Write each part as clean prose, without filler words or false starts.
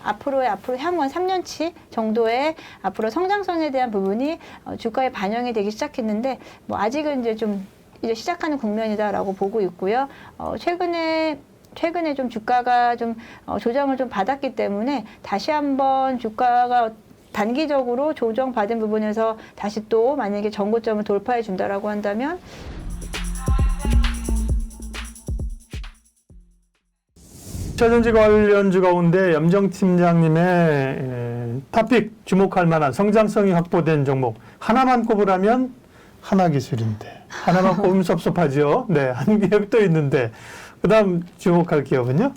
앞으로 향후 3년치 정도의 앞으로 성장성에 대한 부분이 주가에 반영이 되기 시작했는데 뭐 아직은 이제 시작하는 국면이다라고 보고 있고요. 최근에 좀 주가가 좀 조정을 좀 받았기 때문에 다시 한번 주가가 단기적으로 조정받은 부분에서 다시 또 만약에 전고점을 돌파해 준다라고 한다면 차전지 관련주 가운데 염정 팀장님의 탑픽 주목할 만한 성장성이 확보된 종목 하나만 꼽으라면 하나기술인데 하나만 꼽으면 섭섭하죠. 네, 한 기업이 또 있는데 그다음 주목할 기업은요?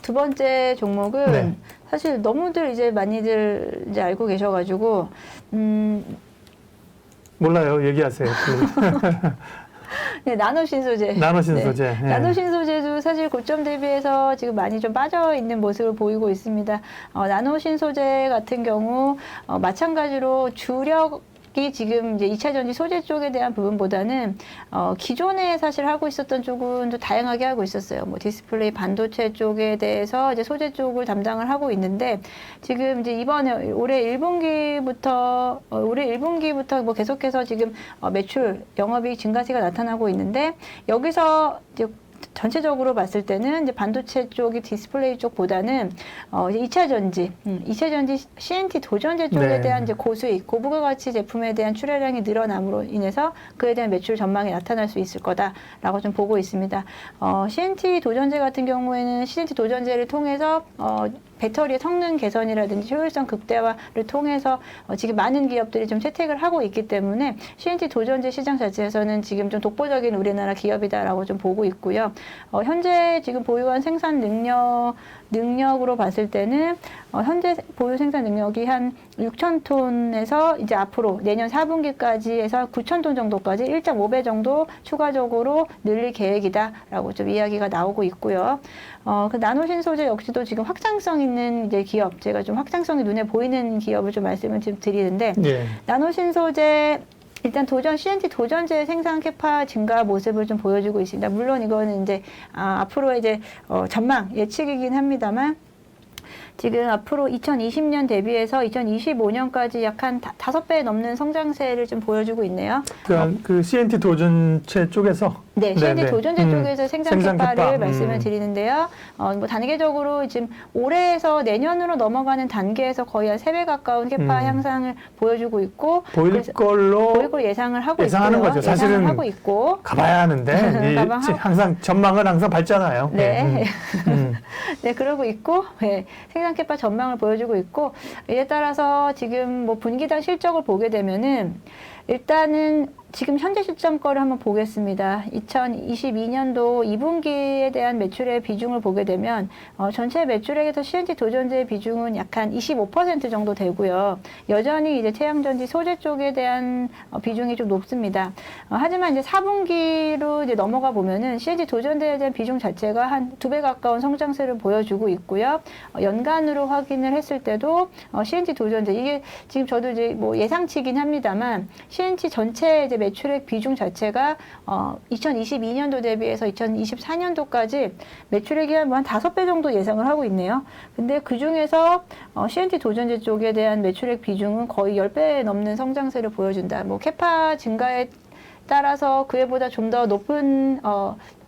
두 번째 종목은 네. 사실 너무들 이제 많이들 이제 알고 계셔가지고 몰라요. 얘기하세요. 네, 나노신소재. 나노신소재. 네. 네. 나노신소재도 사실 고점 대비해서 지금 많이 좀 빠져 있는 모습을 보이고 있습니다. 나노신소재 같은 경우 마찬가지로 주력이 지금 이제 2차 전지 소재 쪽에 대한 부분보다는 기존에 사실 하고 있었던 쪽은 좀 다양하게 하고 있었어요. 뭐 디스플레이 반도체 쪽에 대해서 이제 소재 쪽을 담당을 하고 있는데 지금 이제 이번에 올해 1분기부터 뭐 계속해서 지금 매출 영업이익 증가세가 나타나고 있는데 여기서 이제 전체적으로 봤을 때는 이제 반도체 쪽이 디스플레이 쪽보다는 이제 2차 전지 CNT 도전제 쪽에 네. 대한 이제 고수익, 고부가가치 제품에 대한 출하량이 늘어남으로 인해서 그에 대한 매출 전망이 나타날 수 있을 거다라고 좀 보고 있습니다. CNT 도전제 같은 경우에는 CNT 도전제를 통해서 배터리의 성능 개선이라든지 효율성 극대화를 통해서 지금 많은 기업들이 좀 채택을 하고 있기 때문에 CNT 도전제 시장 자체에서는 지금 좀 독보적인 우리나라 기업이다라고 좀 보고 있고요. 현재 지금 보유한 생산 능력으로 봤을 때는 현재 보유 생산 능력이 한 6,000톤에서 이제 앞으로 내년 4분기까지 해서 9,000톤 정도까지 1.5배 정도 추가적으로 늘릴 계획이다라고 좀 이야기가 나오고 있고요. 그 나노신소재 역시도 지금 확장성 있는 이제 기업, 제가 좀 확장성이 눈에 보이는 기업을 좀 말씀을 좀 드리는데, 네. 나노신소재 일단 CNT 도전제 생산 캐파 증가 모습을 좀 보여주고 있습니다. 물론 이거는 이제 앞으로 이제 전망 예측이긴 합니다만. 지금 앞으로 2020년 대비해서 2025년까지 약 한 5배 넘는 성장세를 좀 보여주고 있네요. 그 CNT 도전체 쪽에서 네, CNT 네네. 도전제 쪽에서 생산 캐파를 캐파. 말씀을 드리는데요. 뭐 단계적으로 지금 올해에서 내년으로 넘어가는 단계에서 거의 한 3배 가까운 캐파 향상을 보여주고 있고 보일 걸로 예상을 하고 예상하는 있고요. 거죠. 사실은 예상을 하고 있고 가봐야 하는데 항상 전망은 항상 밝잖아요. 네. 네, 그러고 있고, 네, 생산 캐파 전망을 보여주고 있고, 이에 따라서 지금 뭐 분기당 실적을 보게 되면은, 일단은 지금 현재 시점거를 한번 보겠습니다. 2022년도 2분기에 대한 매출의 비중을 보게 되면 전체 매출액에서 CNT 도전제의 비중은 약 한 25% 정도 되고요. 여전히 이제 태양전지 소재 쪽에 대한 비중이 좀 높습니다. 하지만 이제 4분기로 이제 넘어가 보면은 CNT 도전제에 대한 비중 자체가 한 2배 가까운 성장세를 보여주고 있고요. 연간으로 확인을 했을 때도 CNT 도전제 이게 지금 저도 이제 뭐 예상치긴 합니다만 CNT 전체 이제 매출액 비중 자체가 2022년도 대비해서 2024년도까지 매출액이 한 5배 정도 예상을 하고 있네요. 근데 그 중에서 CNT 도전제 쪽에 대한 매출액 비중은 거의 10배 넘는 성장세를 보여준다. 뭐 캐파 증가에 따라서 그에보다 좀 더 높은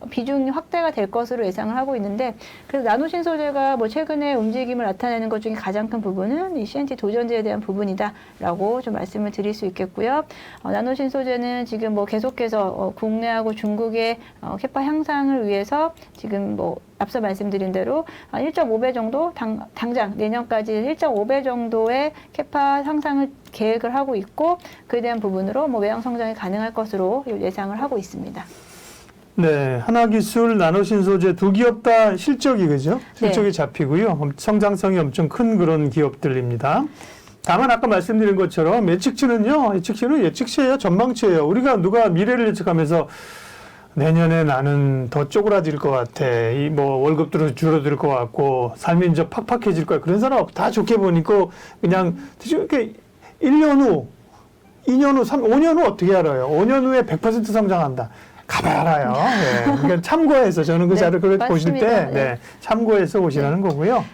비중이 확대가 될 것으로 예상을 하고 있는데, 그래서 나노신소재가 뭐 최근에 움직임을 나타내는 것 중에 가장 큰 부분은 이 CNT 도전제에 대한 부분이다라고 좀 말씀을 드릴 수 있겠고요. 나노신소재는 지금 뭐 계속해서 국내하고 중국의 캐파 향상을 위해서 지금 뭐 앞서 말씀드린 대로 1.5배 정도 당장 내년까지 1.5배 정도의 캐파 향상을 계획을 하고 있고, 그에 대한 부분으로 뭐 외형 성장이 가능할 것으로 예상을 하고 있습니다. 네, 하나기술, 나노신소재 두 기업 다 실적이 그죠? 실적이 네. 잡히고요. 성장성이 엄청 큰 그런 기업들입니다. 다만 아까 말씀드린 것처럼 예측치는요. 예측치예요. 전망치예요. 우리가 누가 미래를 예측하면서 내년에 나는 더 쪼그라질 것 같아. 이 뭐 월급도 줄어들 것 같고 삶이 이제 팍팍해질 거야. 그런 사람 다 좋게 보니까 그냥 이렇게 1년 후, 2년 후, 5년 후 어떻게 알아요? 5년 후에 100% 성장한다. 가봐야 알아요. 네. 그러니까 참고해서 저는 그 네, 자료 그걸 보실 때 맞습니다. 네. 참고해서 보시라는 거고요.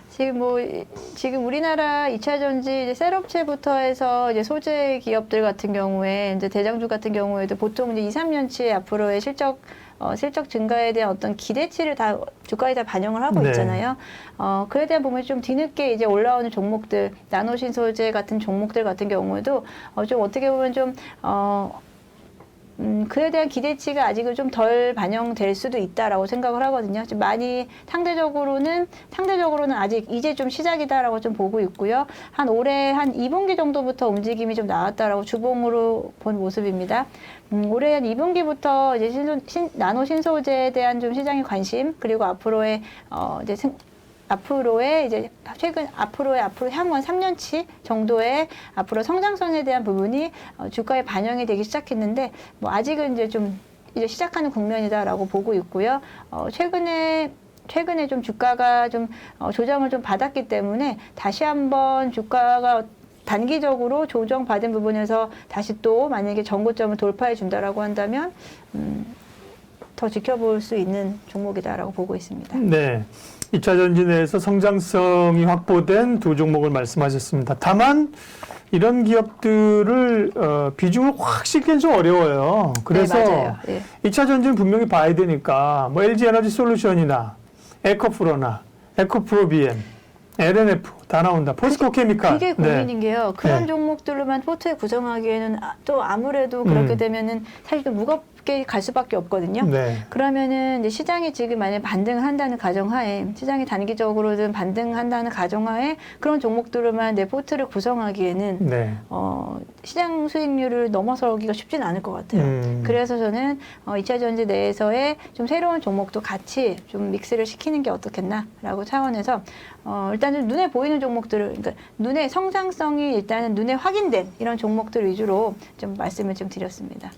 지금 우리나라 2차 전지 이제 셀업체부터 해서 이제 소재 기업들 같은 경우에 이제 대장주 같은 경우에도 보통 이제 2, 3년치의 앞으로의 실적 증가에 대한 어떤 기대치를 다 주가에 다 반영을 하고 네. 있잖아요. 그에 대한 보면 좀 뒤늦게 이제 올라오는 종목들, 나노신소재 같은 종목들 같은 경우에도 좀 어떻게 보면 좀 그에 대한 기대치가 아직은 좀 덜 반영될 수도 있다라고 생각을 하거든요. 좀 많이 상대적으로는 아직 이제 좀 시작이다라고 좀 보고 있고요. 한 올해 한 2분기 정도부터 움직임이 좀 나왔다라고 주봉으로 본 모습입니다. 올해 한 2분기부터 이제 나노 신소재에 대한 좀 시장의 관심, 그리고 앞으로의 앞으로 향후 3년치 정도의 앞으로 성장성에 대한 부분이 주가에 반영이 되기 시작했는데, 뭐 아직은 이제 시작하는 국면이다라고 보고 있고요. 최근에 좀 주가가 좀 조정을 좀 받았기 때문에 다시 한번 주가가 단기적으로 조정받은 부분에서 다시 또 만약에 전고점을 돌파해 준다라고 한다면 더 지켜볼 수 있는 종목이다라고 보고 있습니다. 네. 2차 전지 내에서 성장성이 확보된 두 종목을 말씀하셨습니다. 다만 이런 기업들을 비중을 확 싣기는 좀 어려워요. 그래서 네, 맞아요. 예. 2차 전지는 분명히 봐야 되니까 뭐 LG 에너지 솔루션이나 에코프로나 에코프로비엠, LNF 다 나온다. 포스코 케미칼. 그게 고민인 게요. 그런 네. 종목들로만 포트에 구성하기에는 또 아무래도 그렇게 되면은 사실 좀 무겁게 갈 수밖에 없거든요. 네. 그러면은 이제 시장이 지금 만약 반등을 한다는 가정하에, 시장이 단기적으로든 반등한다는 가정하에 그런 종목들로만 내 포트를 구성하기에는 네. 시장 수익률을 넘어서기가 쉽지는 않을 것 같아요. 그래서 저는 2차 전지 내에서의 좀 새로운 종목도 같이 좀 믹스를 시키는 게 어떻겠나라고 차원에서 일단은 눈에 보이는 종목들을, 그러니까 눈의 성장성이 일단은 눈에 확인된 이런 종목들 위주로 좀 말씀을 좀 드렸습니다.